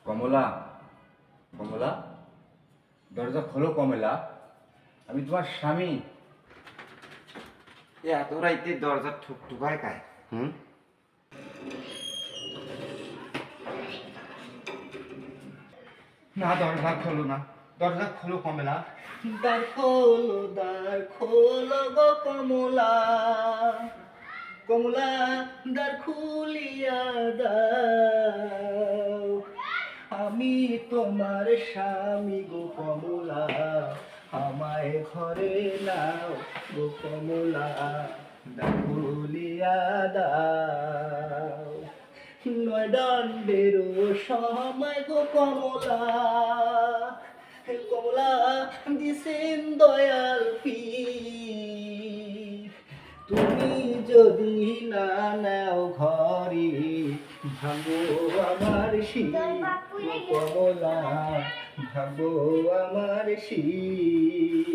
কমলা, কমলা, দরজা খোলো কমলা, আমি তোমার স্বামী। এত রাইতে দরজা ঠুকঠুকায় কায়? না, দরজা খোলো না, দরজা খোলো কমলা। দ্বার খোলো গো কমলা, কমলা দ্বার খুলিয়া দাও, আমি তোমার স্বামী গো কমলা, আমায় ঘরে নাও গো কমলা, দ্বার খুলিয়া দাও। নয় দণ্ডেরও সময় গো কমলা, কমলা দিছেন দয়াল পীর, তুমি যদি না নাও ঘরে, ভাঙো আমার শির কমলা, ভাঙো আমার শির।